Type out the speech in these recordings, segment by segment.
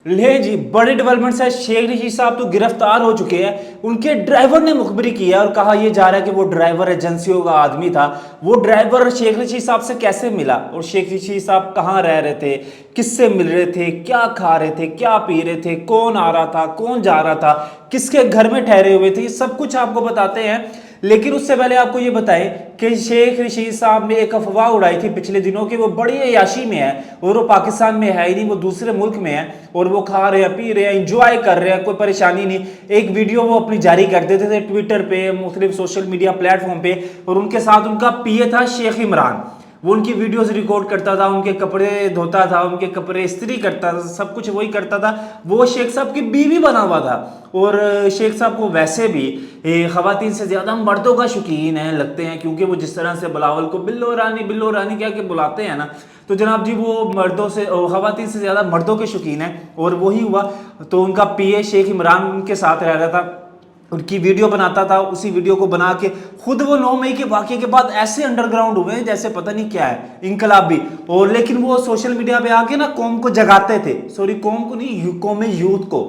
ले जी, बड़े डेवलपमेंट है। शेख रशीद साहब तो गिरफ्तार हो चुके हैं। उनके ड्राइवर ने मुखबिरी किया और कहा यह जा रहा है कि वो ड्राइवर एजेंसियों का आदमी था। वो ड्राइवर शेख रशीद साहब से कैसे मिला और शेख रशीद साहब कहाँ रह रहे थे, किससे मिल रहे थे, क्या खा रहे थे, क्या पी रहे थे, कौन आ रहा था, कौन जा रहा था, किसके घर में ठहरे हुए थे, ये सब कुछ आपको बताते हैं। लेकिन उससे पहले आपको ये बताएं कि शेख रशीद साहब ने एक अफवाह उड़ाई थी पिछले दिनों कि वो बड़ी अयाशी में है और वो पाकिस्तान में है ही नहीं, वो दूसरे मुल्क में है और वो खा रहे हैं, पी रहे हैं, इंजॉय कर रहे हैं, कोई परेशानी नहीं। एक वीडियो वो अपनी जारी कर देते थे ट्विटर पे, मुख्तलिफ सोशल मीडिया प्लेटफॉर्म पे, और उनके साथ उनका पीए था शेख इमरान। वो उनकी वीडियोस रिकॉर्ड करता था, उनके कपड़े धोता था, उनके कपड़े इस्त्री करता था, सब कुछ वही करता था। वो शेख साहब की बीवी बना हुआ था और शेख साहब को वैसे भी खवातीन से ज़्यादा मर्दों का शौकीन है लगते हैं, क्योंकि वो जिस तरह से बिलावल को बिल्लो रानी क्या के बुलाते हैं ना, तो जनाब जी वो मर्दों से खवातीन से ज़्यादा मर्दों के शौकीन है। और वही हुआ तो उनका पीए शेख इमरान उनके साथ रह रहा था, उनकी वीडियो बनाता था। उसी वीडियो को बना के खुद वो 9 मई के वाक़ये के बाद ऐसे अंडरग्राउंड हुए हैं जैसे पता नहीं क्या है, इनकलाबी। और लेकिन वो सोशल मीडिया पे आके ना कौम को जगाते थे, सॉरी कौम को नहीं, कौम यूथ को,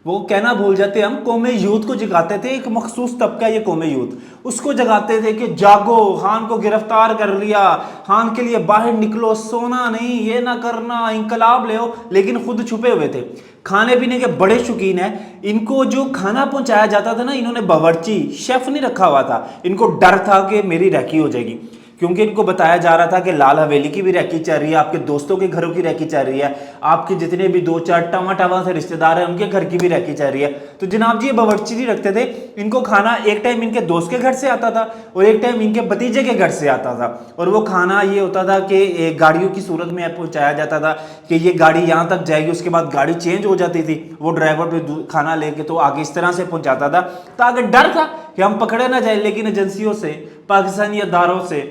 वो कहना भूल जाते हम, कौम यूथ को जगाते थे। एक मखसूस तबका ये कौम यूथ, उसको जगाते थे कि जागो, खान को गिरफ्तार कर लिया, खान के लिए बाहर निकलो, सोना नहीं, ये ना करना, इंकलाब ले आओ। लेकिन खुद छुपे हुए थे, खाने पीने के बड़े शौकीन हैं। इनको जो खाना पहुंचाया जाता था ना, इन्होंने बावर्ची शेफ नहीं रखा हुआ था। इनको डर था कि मेरी रैकी हो जाएगी, क्योंकि इनको बताया जा रहा था कि लाल हवेली की भी रैकी चल रही है, आपके दोस्तों के घरों की रैकी चल रही है, आपके जितने भी 2-4 टमा से रिश्तेदार हैं उनके घर की भी रैकी चल रही है। तो जनाब जी ये बावर्ची नहीं रखते थे। इनको खाना एक टाइम इनके दोस्त के घर से आता था और एक टाइम इनके भतीजे के घर से आता था। और वो खाना ये होता था कि गाड़ियों की सूरत में पहुंचाया जाता था कि ये गाड़ी यहाँ तक जाएगी, उसके बाद गाड़ी चेंज हो जाती थी, वो ड्राइवर पे खाना लेके तो आगे इस तरह से पहुंचाता था ताकि डर था कि हम पकड़े ना जाए। लेकिन एजेंसियों से, पाकिस्तानी अदारों से,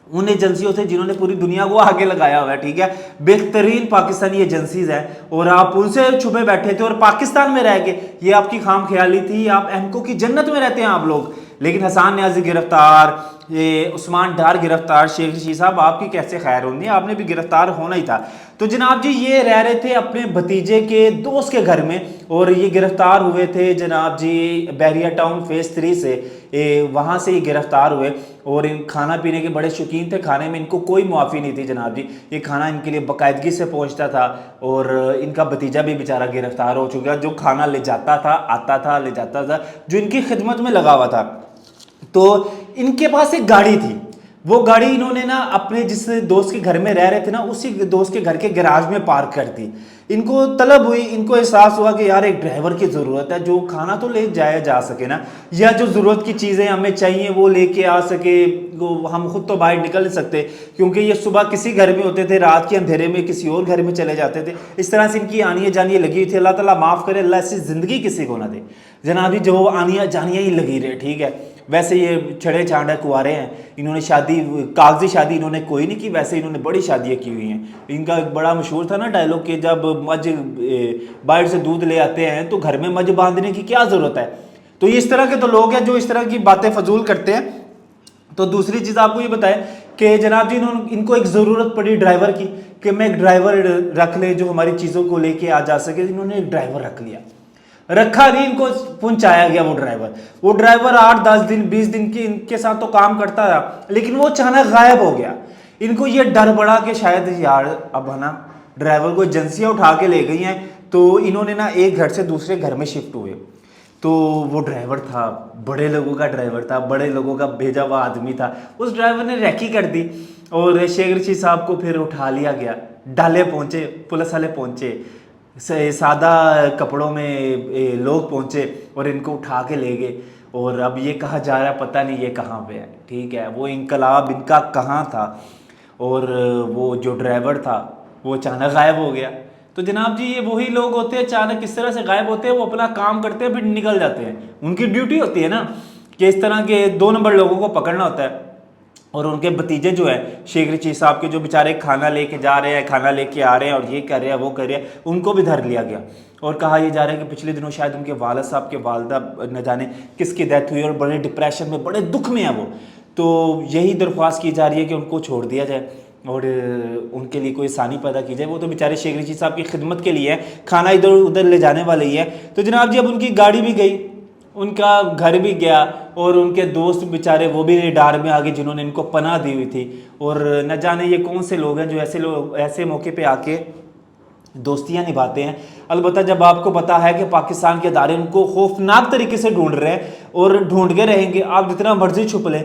उन एजेंसियों से जिन्होंने पूरी दुनिया को आगे लगाया हुआ है, ठीक है, बेहतरीन पाकिस्तानी एजेंसीज हैं, और आप उनसे छुपे बैठे थे और पाकिस्तान में रह के ये आपकी खाम ख्याली थी। आप एमको की जन्नत में रहते हैं आप लोग। लेकिन हसन न्याजी गिरफ्तार, ये उस्मान डार गिरफ्तार, शेख रशीद साहब आपकी कैसे खैर होनी, आपने भी गिरफ्तार होना ही था। तो जनाब जी ये रह रहे थे अपने भतीजे के दोस्त के घर में और ये गिरफ्तार हुए थे जनाब जी बैरिया टाउन फेज 3 से, वहाँ से ये गिरफ्तार हुए। और इन खाना पीने के बड़े शौकीन थे, खाने में इनको कोई मुआफ़ी नहीं थी जनाब जी, ये खाना इनके लिए बाकायदगी से पहुँचता था। और इनका भतीजा भी बेचारा गिरफ्तार हो चुका, जो खाना ले जाता था, आता था, ले जाता था, जो इनकी खिदमत में लगा हुआ था। तो इनके पास एक गाड़ी थी, वो गाड़ी इन्होंने ना अपने जिस दोस्त के घर में रह रहे थे ना, उसी दोस्त के घर के गैराज में पार्क कर दी। इनको तलब हुई, इनको एहसास हुआ कि यार एक ड्राइवर की ज़रूरत है जो खाना तो ले जाया जा सके ना, या जो ज़रूरत की चीज़ें हमें चाहिए वो लेके आ सके। वो हम खुद तो बाहर निकल नहीं सकते, क्योंकि ये सुबह किसी घर में होते थे, रात के अंधेरे में किसी और घर में चले जाते थे। इस तरह से इनकी आनियाँ जानियाँ लगी हुई थी। अल्लाह ताला माफ़ करे, अल्लाह ऐसी ज़िंदगी किसी को ना दे जनाब जी, जो आनियाँ जानियाँ ही लगी रहे, ठीक है। वैसे ये छड़े चांडा कुआरे हैं, इन्होंने शादी, कागजी शादी इन्होंने कोई नहीं की, वैसे इन्होंने बड़ी शादियाँ की हुई हैं। इनका एक बड़ा मशहूर था ना डायलॉग कि जब मझ बाहर से दूध ले आते हैं तो घर में मझ बांधने की क्या ज़रूरत है। तो ये इस तरह के तो लोग हैं जो इस तरह की बातें फजूल करते हैं। तो दूसरी चीज़ आपको ये बताएं कि जनाब जी इनको एक ज़रूरत पड़ी ड्राइवर की कि मैं एक ड्राइवर रख ले जो हमारी चीज़ों को लेके आ जा सके। इन्होंने एक ड्राइवर रख लिया, रखा नहीं, इनको पहुंचाया गया। वो ड्राइवर 8-10 दिन 20 दिन की इनके साथ तो काम करता रहा, लेकिन वो अचानक गायब हो गया। इनको ये डर पड़ा कि शायद यार अब है ना ड्राइवर को एजेंसियां उठा के ले गई हैं, तो इन्होंने ना एक घर से दूसरे घर में शिफ्ट हुए। तो वो ड्राइवर था, बड़े लोगों का ड्राइवर था, बड़े लोगों का भेजा हुआ आदमी था। उस ड्राइवर ने रैकी कर दी और शेख रशीद साहब को फिर उठा लिया गया। डाले पहुंचे, पुलिस वाले पहुंचे, सादा कपड़ों में लोग पहुंचे और इनको उठा के ले गए। और अब ये कहा जा रहा है पता नहीं ये कहाँ पे है, ठीक है, वो इनकलाब इनका कहाँ था। और वो जो ड्राइवर था वो अचानक गायब हो गया। तो जनाब जी ये वही लोग होते हैं अचानक इस तरह से गायब होते हैं, वो अपना काम करते हैं फिर निकल जाते हैं। उनकी ड्यूटी होती है ना कि इस तरह के 2 नंबर लोगों को पकड़ना होता है। और उनके भतीजे जो है शेख रशीद साहब के, जो बेचारे खाना लेके जा रहे हैं, खाना लेके आ रहे हैं और ये कर रहे हैं वो कर रहे हैं, उनको भी धर लिया गया। और कहा यह जा रहा है कि पिछले दिनों शायद उनके वालिद साहब के वालदा न जाने किसकी डेथ हुई और बड़े डिप्रेशन में, बड़े दुख में है वो। तो यही दरख्वास्त की जा रही है कि उनको छोड़ दिया जाए, और उनके लिए कोई आसानी पैदा की जाए। वो तो बेचारे शेख रशीद साहब की खिदमत के लिए है, खाना इधर उधर ले जाने वाले ही है। तो जनाब जी अब उनकी गाड़ी भी गई, उनका घर भी गया, और उनके दोस्त बेचारे वो भी डार में आ गए जिन्होंने इनको पनाह दी हुई थी। और न जाने ये कौन से लोग हैं जो ऐसे मौके पे आके दोस्तियां निभाते हैं। अलबत्ता जब आपको पता है कि पाकिस्तान के अदारे उनको खौफनाक तरीके से ढूंढ रहे हैं और ढूंढ के रहेंगे, आप जितना मर्जी छुप लें,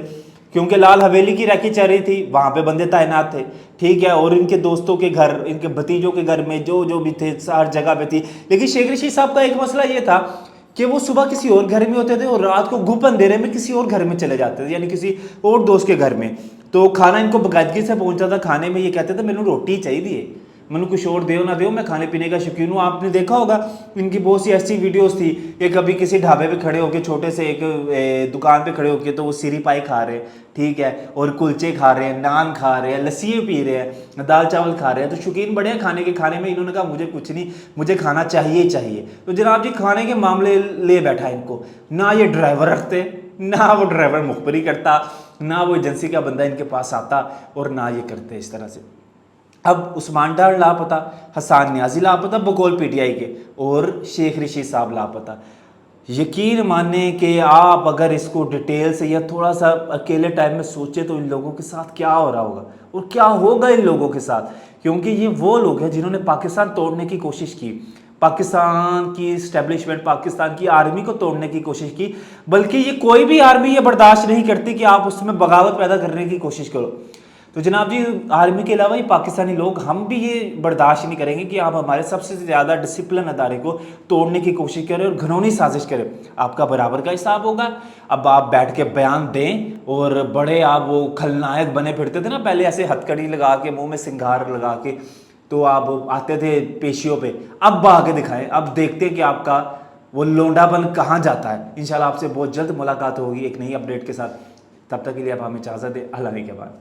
क्योंकि लाल हवेली की रैकी चल रही थी, वहाँ पे बंदे तैनात थे, ठीक है, और इनके दोस्तों के घर, इनके भतीजों के घर में जो जो भी थे हर जगह पे थी। लेकिन शेख रशीद साहब का एक मसला ये था कि वो सुबह किसी और घर में होते थे और रात को गुप अंधेरे में किसी और घर में चले जाते थे, यानी किसी और दोस्त के घर में। तो खाना इनको बाकायदगी से पहुंचता था, खाने में ये कहते थे मैंने रोटी चाहिए, मैंने कुछ और दो ना दो, मैं खाने पीने का शौकीन हूँ। आपने देखा होगा इनकी बहुत सी ऐसी वीडियोस थी कि कभी किसी ढाबे पे खड़े होकर, छोटे से एक दुकान पे खड़े होकर, तो वो सिरी पाई खा रहे हैं, ठीक है, और कुलचे खा रहे हैं, नान खा रहे हैं, लस्सी पी रहे हैं, दाल चावल खा रहे हैं। तो शौकीन बड़े हैं खाने के। खाने में इन्होंने कहा मुझे कुछ नहीं, मुझे खाना चाहिए ही चाहिए। तो जनाब जी खाने के मामले ले बैठा इनको, ना ये ड्राइवर रखते, ना वो ड्राइवर मुखबरी करता, ना वो एजेंसी का बंदा इनके पास आता, और ना ये करते इस तरह से। अब उस्मान डार लापता, हसन न्याजी लापता बकौल पीटीआई के, और शेख रशीद साहब लापता। यकीन माने कि आप अगर इसको डिटेल से या थोड़ा सा अकेले टाइम में सोचे तो इन लोगों के साथ क्या हो रहा होगा और क्या होगा इन लोगों के साथ, क्योंकि ये वो लोग हैं जिन्होंने पाकिस्तान तोड़ने की कोशिश की, पाकिस्तान की इस्टेब्लिशमेंट, पाकिस्तान की आर्मी को तोड़ने की कोशिश की। बल्कि ये कोई भी आर्मी ये बर्दाश्त नहीं करती कि आप उसमें बगावत पैदा करने की कोशिश करो। तो जनाब जी आर्मी के अलावा ये पाकिस्तानी लोग, हम भी ये बर्दाश्त नहीं करेंगे कि आप हमारे सबसे ज़्यादा डिसिप्लिन अदारे को तोड़ने की कोशिश करें और घिनौनी साजिश करें। आपका बराबर का हिसाब होगा। अब आप बैठ के बयान दें, और बड़े आप वो खलनायक बने फिरते थे ना पहले, ऐसे हथकड़ी लगा के, मुंह में सिंगार लगा के, तो आप आते थे पेशियों पे। अब आके दिखाएं, अब देखते हैं कि आपका वो लोंडापन कहाँ जाता है। इंशाल्लाह आपसे बहुत जल्द मुलाकात होगी एक नई अपडेट के साथ। तब तक के लिए आप हमें इजाज़त दें। अल्लाह के बाद।